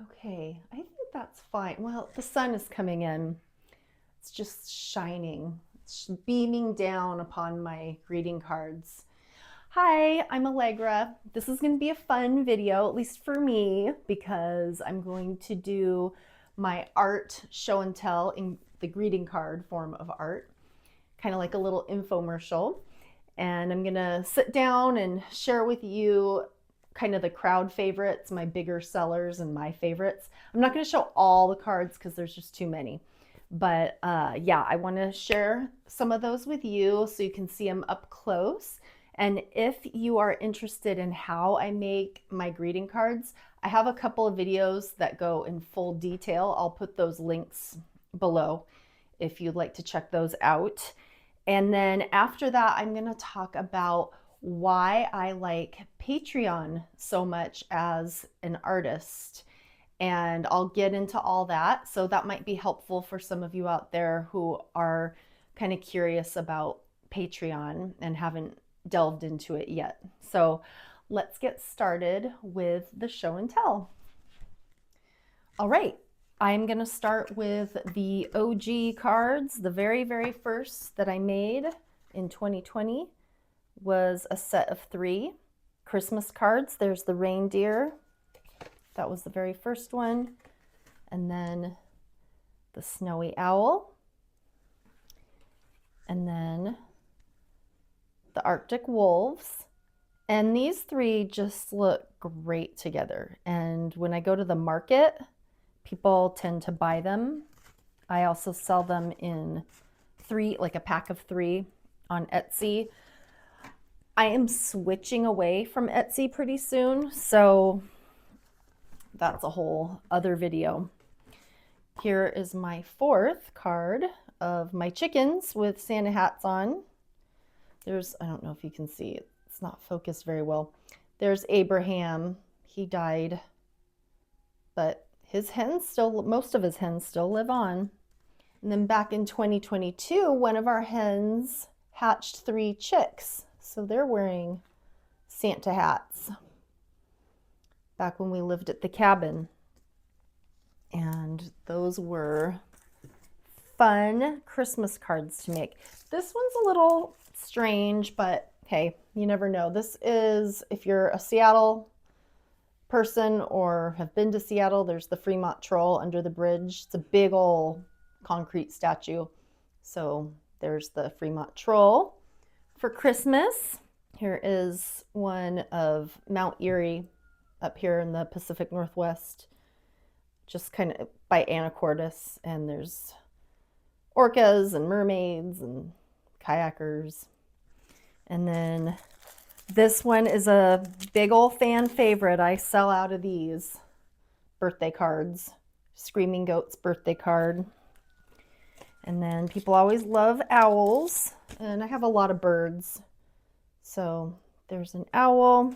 Okay, I think that's fine. Well, the sun is coming in. It's just shining. It's beaming down upon my greeting cards. Hi, I'm Allegra. This is going to be a fun video, at least for me, because I'm going to do my art show and tell in the greeting card form of art, kind of like a little infomercial. And I'm going to sit down and share with you kind of the crowd favorites, my bigger sellers, and my favorites. I'm not going to show all the cards because there's just too many. But yeah, I want to share some of those with you so you can see them up close. And if you are interested in how I make my greeting cards, I have a couple of videos that go in full detail. I'll put those links below if you'd like to check those out. And then after that, I'm going to talk about why I like Patreon so much as an artist. And I'll get into all that. So that might be helpful for some of you out there who are kind of curious about Patreon and haven't delved into it yet. So let's get started with the show and tell. All right, I'm going to start with the OG cards. The very first that I made in 2020 was a set of 3 Christmas cards. There's the reindeer. That was the very first one. And then the snowy owl. And then the Arctic wolves. And these 3 just look great together. And when I go to the market, people tend to buy them. I also sell them in 3, like a pack of 3 on Etsy. I am switching away from Etsy pretty soon, so that's a whole other video. Here is my 4th card of my chickens with Santa hats on. There's, I don't know if you can see, it's not focused very well. There's Abraham. He died, but his hens still, most of his hens still live on. And then back in 2022, one of our hens hatched 3 chicks. So they're wearing Santa hats back when we lived at the cabin. And those were fun Christmas cards to make. This one's a little strange, but hey, you never know. This is, if you're a Seattle person or have been to Seattle, there's the Fremont Troll under the bridge. It's a big old concrete statue. So there's the Fremont Troll. For Christmas, here is one of Mount Erie up here in the Pacific Northwest, just kind of by Anacortes, and there's orcas and mermaids and kayakers. And then this one is a big old fan favorite. I sell out of these birthday cards. Screaming Goat's birthday card. And then people always love owls, and I have a lot of birds. So there's an owl.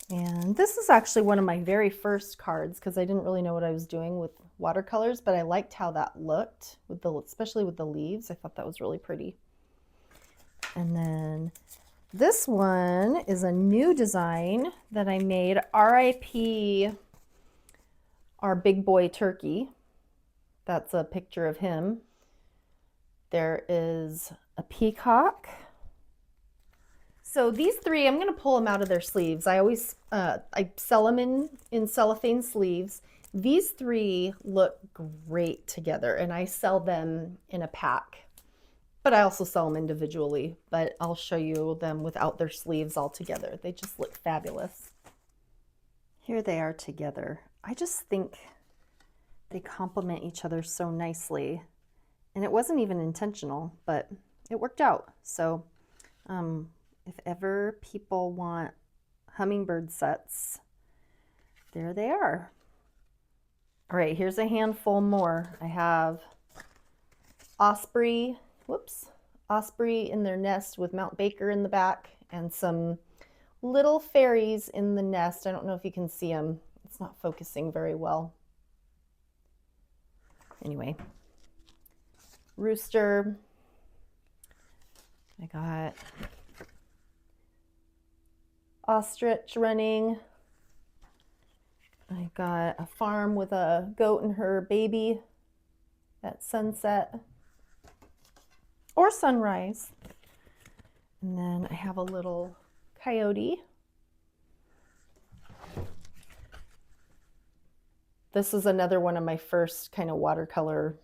And this is actually one of my very first cards because I didn't really know what I was doing with watercolors, but I liked how that looked, with the, especially with the leaves. I thought that was really pretty. And then this one is a new design that I made, RIP our big boy turkey. That's a picture of him. There is a peacock. So these 3, I'm going to pull them out of their sleeves. I always, I sell them in cellophane sleeves. These 3 look great together, and I sell them in a pack. But I also sell them individually, but I'll show you them without their sleeves all together. They just look fabulous. Here they are together. I just think they complement each other so nicely. And it wasn't even intentional, but it worked out. So if ever people want hummingbird sets, there they are. All right, here's a handful more. I have osprey in their nest with Mount Baker in the back, and some little fairies in the nest. I don't know if you can see them. It's not focusing very well. Anyway, rooster. I got ostrich running. I got a farm with a goat and her baby at sunset or sunrise. And then I have a little coyote. This is another one of my first kind of watercolor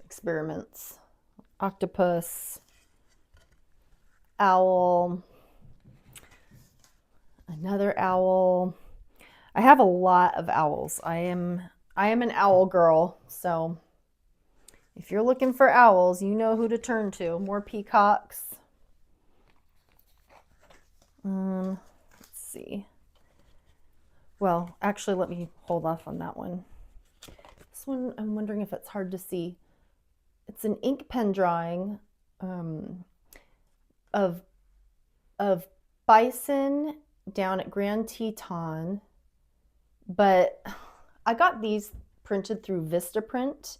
experiments. Octopus, owl, another owl. I have a lot of owls. I am an owl girl, so if you're looking for owls, you know who to turn to. More peacocks. Let's see. Well, actually, let me hold off on that one. This one, I'm wondering if it's hard to see. It's an ink pen drawing of bison down at Grand Teton, but I got these printed through Vistaprint,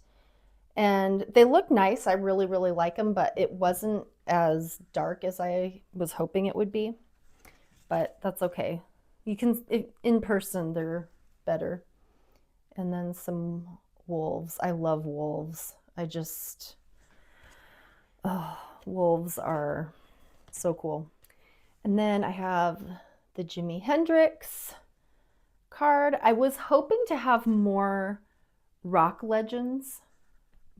and they look nice. I really, really like them, but it wasn't as dark as I was hoping it would be. But that's okay. You can, in person, they're better. And then some wolves. I love wolves. Wolves are so cool. And then I have the Jimi Hendrix card. I was hoping to have more rock legends,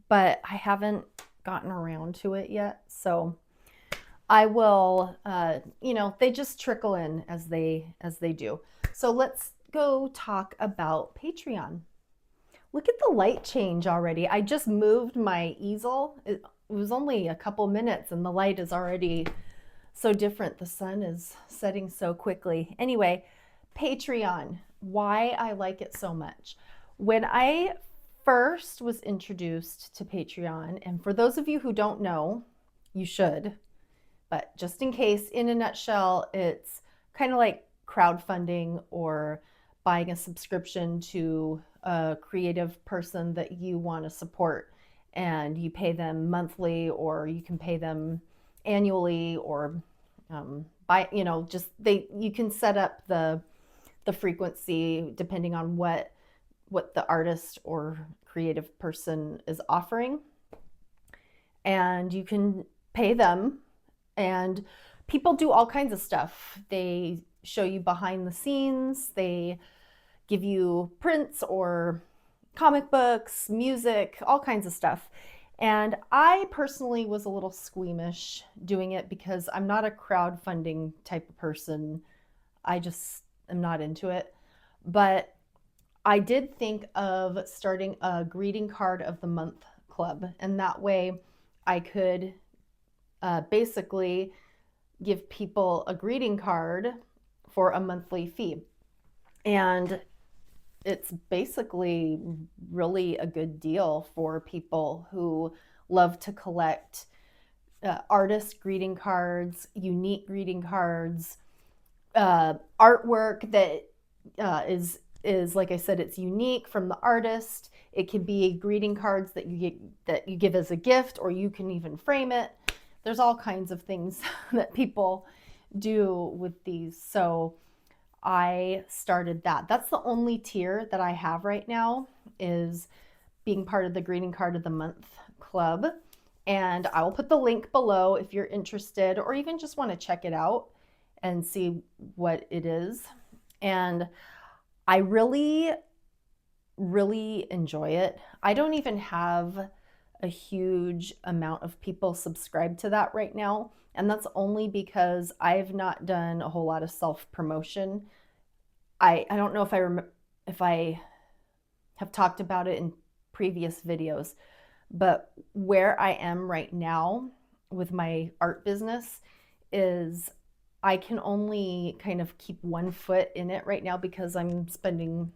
but I haven't gotten around to it yet. So I will, they just trickle in as they do. So let's go talk about Patreon. Look at the light change already. I just moved my easel. It was only a couple minutes and the light is already so different. The sun is setting so quickly. Anyway, Patreon, why I like it so much. When I first was introduced to Patreon, and for those of you who don't know, you should, but just in case, in a nutshell, it's kind of like crowdfunding or buying a subscription to a creative person that you want to support, and you pay them monthly, or you can pay them annually, or you can set up the frequency depending on what the artist or creative person is offering, and you can pay them. And people do all kinds of stuff. They show you behind the scenes, they give you prints or comic books, music, all kinds of stuff. And I personally was a little squeamish doing it because I'm not a crowdfunding type of person. I just am not into it. But I did think of starting a greeting card of the month club, and that way I could basically give people a greeting card for a monthly fee. And it's basically really a good deal for people who love to collect artist greeting cards, unique greeting cards, artwork that is like I said, it's unique from the artist. It can be greeting cards that you give as a gift, or you can even frame it. There's all kinds of things that people do with these. So I started that. That's the only tier that I have right now, is being part of the greeting card of the month club. And I will put the link below if you're interested, or even just want to check it out and see what it is. And I really, really enjoy it. I don't even have a huge amount of people subscribed to that right now. And that's only because I've not done a whole lot of self-promotion. I don't know if I have talked about it in previous videos, but where I am right now with my art business is I can only kind of keep one foot in it right now because I'm spending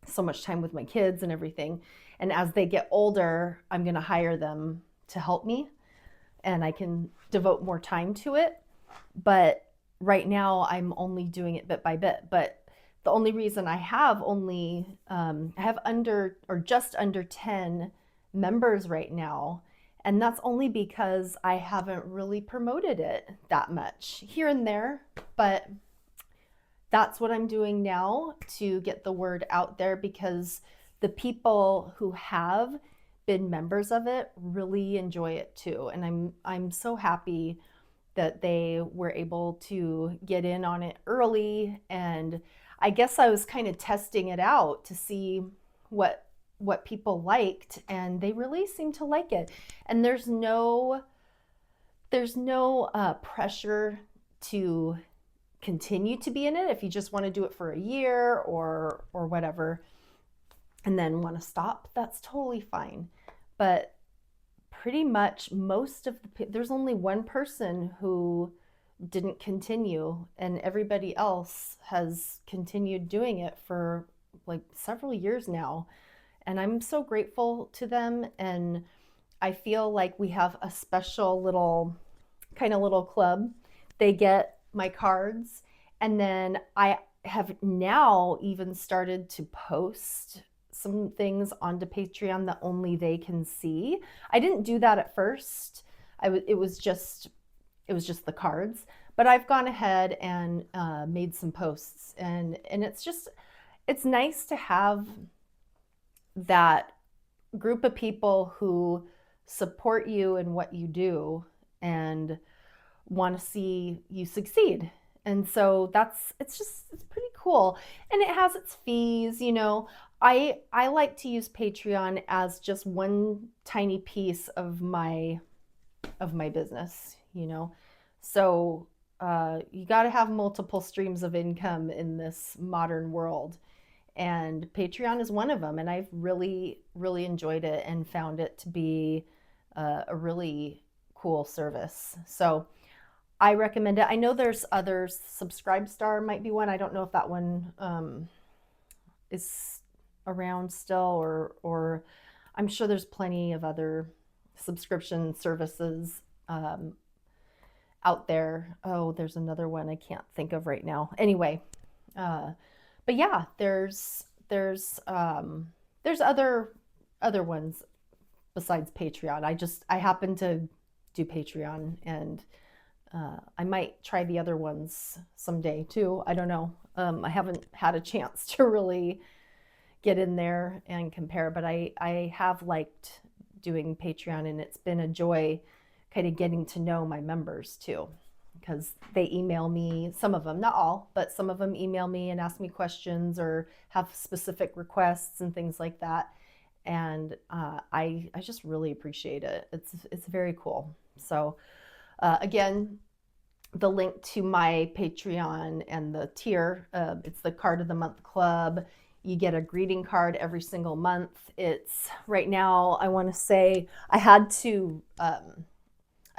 so much time with my kids and everything. And as they get older, I'm going to hire them to help me and I can devote more time to it. But right now I'm only doing it bit by bit. But the only reason I have just under 10 members right now. And that's only because I haven't really promoted it that much, here and there. But that's what I'm doing now to get the word out there, because the people who have been members of it really enjoy it too. And I'm so happy that they were able to get in on it early. And I guess I was kind of testing it out to see what people liked, and they really seem to like it. And there's no pressure to continue to be in it. If you just want to do it for a year or whatever and then want to stop, that's totally fine. But pretty much most of there's only one person who didn't continue, and everybody else has continued doing it for like several years now. And I'm so grateful to them. And I feel like we have a special little club. They get my cards, and then I have now even started to post some things onto Patreon that only they can see. I didn't do that at first. It was just the cards, but I've gone ahead and made some posts, and it's nice to have that group of people who support you in what you do and want to see you succeed. And so it's pretty cool. And it has its fees, you know. I like to use Patreon as just one tiny piece of my business, you know. So you got to have multiple streams of income in this modern world, and Patreon is one of them. And I've really, really enjoyed it and found it to be a really cool service. So I recommend it. I know there's others. Subscribestar might be one. I don't know if that one is around still, or I'm sure there's plenty of other subscription services out there. Oh, there's another one I can't think of right now. Anyway, but yeah, there's other ones besides Patreon. I happen to do Patreon, and I might try the other ones someday too. I don't know. I haven't had a chance to really get in there and compare, but I have liked doing Patreon, and it's been a joy kind of getting to know my members too, because they email me, some of them, not all, but some of them email me and ask me questions or have specific requests and things like that. And I just really appreciate it. It's very cool. So again, the link to my Patreon and the tier, it's the Card of the Month Club. You get a greeting card every single month. It's right now, I want to say I had to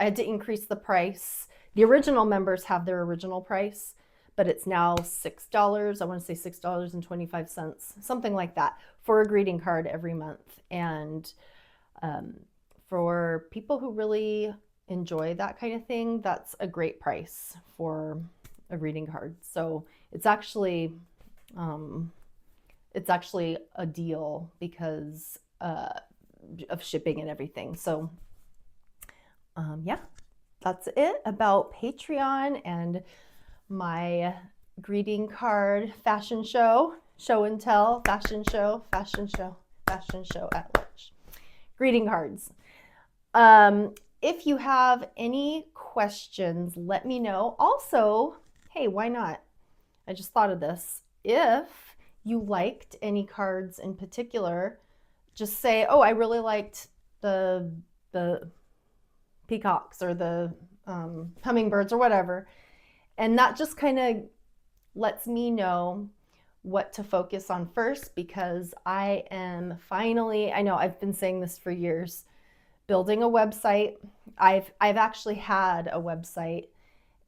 increase the price. The original members have their original price, but it's now $6. I want to say $6.25, something like that, for a greeting card every month. And for people who really enjoy that kind of thing, that's a great price for a greeting card. So it's actually a deal because of shipping and everything. So yeah, that's it about Patreon and my greeting card fashion show and tell, fashion show at lunch. Greeting cards. If you have any questions, let me know. Also, hey, why not? I just thought of this. If you liked any cards in particular, just say, oh, I really liked the peacocks or the hummingbirds or whatever. And that just kind of lets me know what to focus on first, because I am finally, I know I've been saying this for years, building a website. I've actually had a website,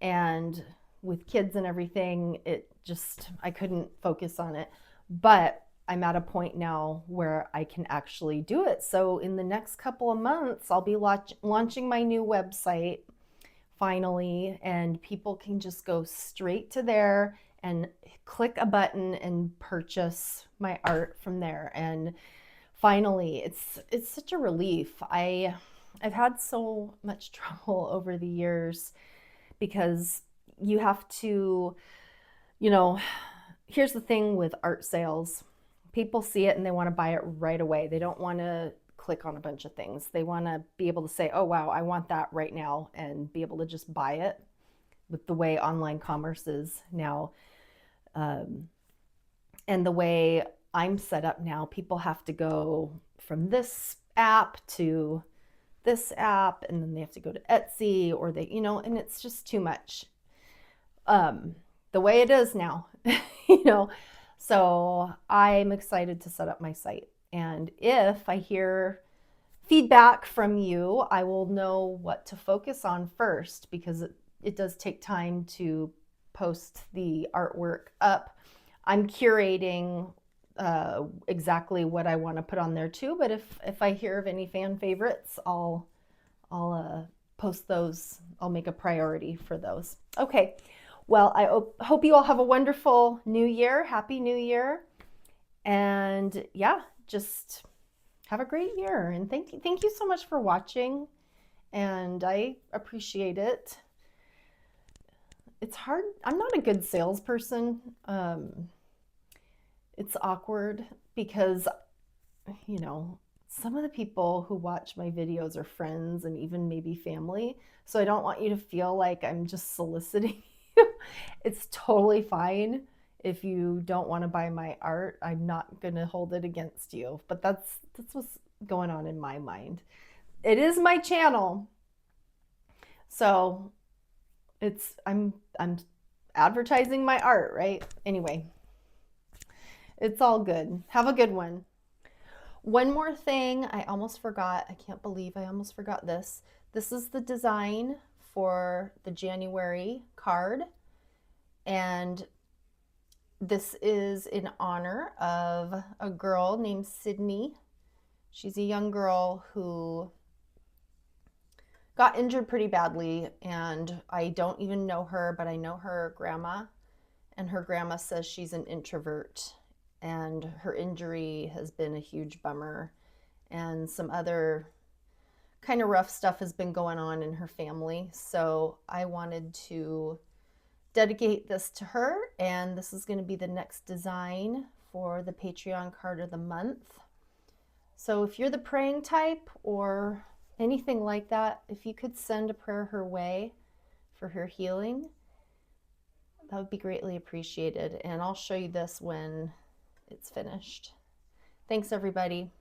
and with kids and everything, I couldn't focus on it. But I'm at a point now where I can actually do it. So in the next couple of months, I'll be launching my new website finally, and people can just go straight to there and click a button and purchase my art from there. And finally, it's such a relief. I've had so much trouble over the years, because you have to You know, here's the thing with art sales. People see it and they want to buy it right away. They don't want to click on a bunch of things. They want to be able to say, oh, wow, I want that right now, and be able to just buy it with the way online commerce is now. And the way I'm set up now, people have to go from this app to this app, and then they have to go to Etsy, or they, and it's just too much. The way it is now, you know. So I'm excited to set up my site. And if I hear feedback from you, I will know what to focus on first, because it does take time to post the artwork up. I'm curating exactly what I want to put on there too, but if I hear of any fan favorites, I'll post those. I'll make a priority for those. Okay. Well, I hope you all have a wonderful new year. Happy New Year. And yeah, just have a great year. And thank you so much for watching. And I appreciate it. It's hard. I'm not a good salesperson. It's awkward because, some of the people who watch my videos are friends and even maybe family. So I don't want you to feel like I'm just soliciting you. It's totally fine if you don't want to buy my art. I'm not going to hold it against you. But that's what's going on in my mind. It is my channel. So I'm advertising my art, right? Anyway, it's all good. Have a good one. One more thing I almost forgot. I can't believe I almost forgot this. This is the design for the January card. And this is in honor of a girl named Sydney. She's a young girl who got injured pretty badly, and I don't even know her, but I know her grandma, and her grandma says she's an introvert, and her injury has been a huge bummer, and some other kind of rough stuff has been going on in her family. So I wanted to dedicate this to her, and this is going to be the next design for the Patreon card of the month. So if you're the praying type or anything like that, if you could send a prayer her way for her healing, that would be greatly appreciated. And I'll show you this when it's finished. Thanks, everybody.